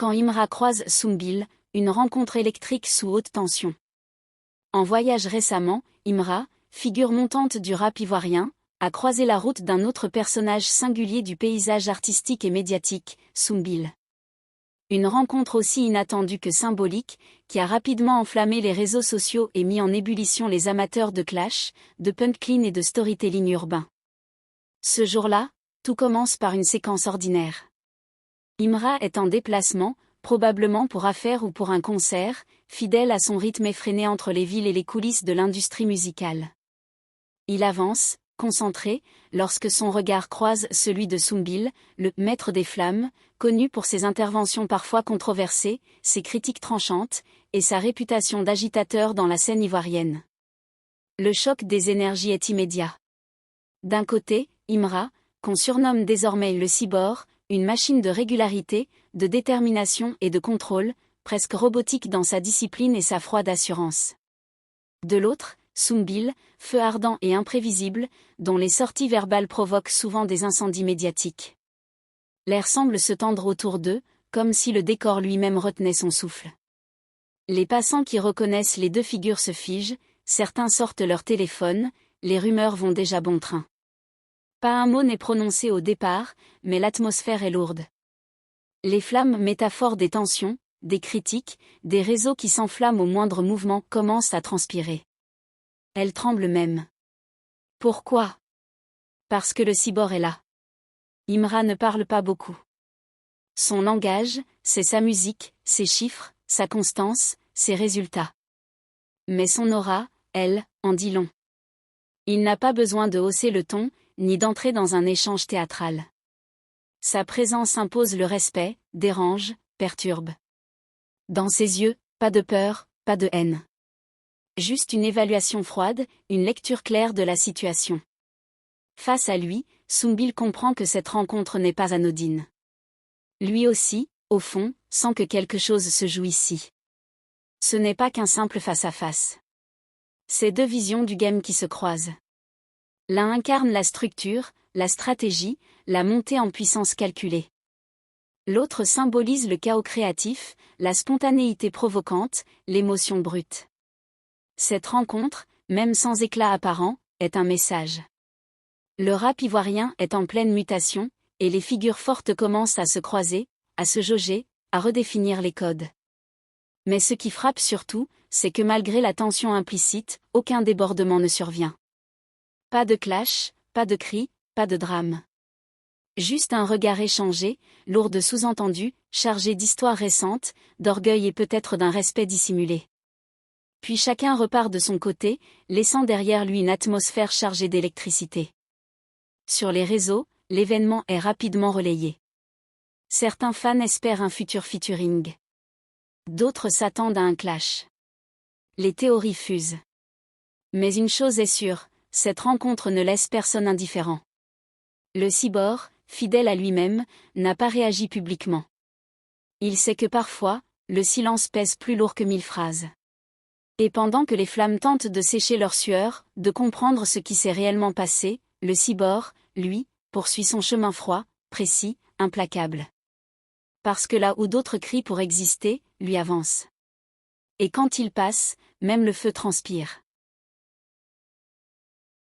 Quand Imra croise Soumbil, une rencontre électrique sous haute tension. En voyage récemment, Imra, figure montante du rap ivoirien, a croisé la route d'un autre personnage singulier du paysage artistique et médiatique, Soumbil. Une rencontre aussi inattendue que symbolique, qui a rapidement enflammé les réseaux sociaux et mis en ébullition les amateurs de clash, de punchline et de storytelling urbain. Ce jour-là, tout commence par une séquence ordinaire. Imra est en déplacement, probablement pour affaires ou pour un concert, fidèle à son rythme effréné entre les villes et les coulisses de l'industrie musicale. Il avance, concentré, lorsque son regard croise celui de Soumbil, le « maître des flammes », connu pour ses interventions parfois controversées, ses critiques tranchantes, et sa réputation d'agitateur dans la scène ivoirienne. Le choc des énergies est immédiat. D'un côté, Imra, qu'on surnomme désormais le cyborg, une machine de régularité, de détermination et de contrôle, presque robotique dans sa discipline et sa froide assurance. De l'autre, Soumbil, feu ardent et imprévisible, dont les sorties verbales provoquent souvent des incendies médiatiques. L'air semble se tendre autour d'eux, comme si le décor lui-même retenait son souffle. Les passants qui reconnaissent les deux figures se figent, certains sortent leur téléphone, les rumeurs vont déjà bon train. Pas un mot n'est prononcé au départ, mais l'atmosphère est lourde. Les flammes, métaphores des tensions, des critiques, des réseaux qui s'enflamment au moindre mouvement, commencent à transpirer. Elles tremblent même. Pourquoi? Parce que le cyborg est là. Imra ne parle pas beaucoup. Son langage, c'est sa musique, ses chiffres, sa constance, ses résultats. Mais son aura, elle, en dit long. Il n'a pas besoin de hausser le ton, ni d'entrer dans un échange théâtral. Sa présence impose le respect, dérange, perturbe. Dans ses yeux, pas de peur, pas de haine. Juste une évaluation froide, une lecture claire de la situation. Face à lui, Soumbil comprend que cette rencontre n'est pas anodine. Lui aussi, au fond, sent que quelque chose se joue ici. Ce n'est pas qu'un simple face-à-face. C'est deux visions du game qui se croisent. L'un incarne la structure, la stratégie, la montée en puissance calculée. L'autre symbolise le chaos créatif, la spontanéité provocante, l'émotion brute. Cette rencontre, même sans éclat apparent, est un message. Le rap ivoirien est en pleine mutation, et les figures fortes commencent à se croiser, à se jauger, à redéfinir les codes. Mais ce qui frappe surtout, c'est que malgré la tension implicite, aucun débordement ne survient. Pas de clash, pas de cris, pas de drame. Juste un regard échangé, lourd de sous-entendus, chargé d'histoires récentes, d'orgueil et peut-être d'un respect dissimulé. Puis chacun repart de son côté, laissant derrière lui une atmosphère chargée d'électricité. Sur les réseaux, l'événement est rapidement relayé. Certains fans espèrent un futur featuring. D'autres s'attendent à un clash. Les théories fusent. Mais une chose est sûre, cette rencontre ne laisse personne indifférent. Le cyborg, fidèle à lui-même, n'a pas réagi publiquement. Il sait que parfois, le silence pèse plus lourd que 1000 phrases. Et pendant que les flammes tentent de sécher leur sueur, de comprendre ce qui s'est réellement passé, le cyborg, lui, poursuit son chemin froid, précis, implacable. Parce que là où d'autres crient pour exister, lui avance. Et quand il passe, même le feu transpire.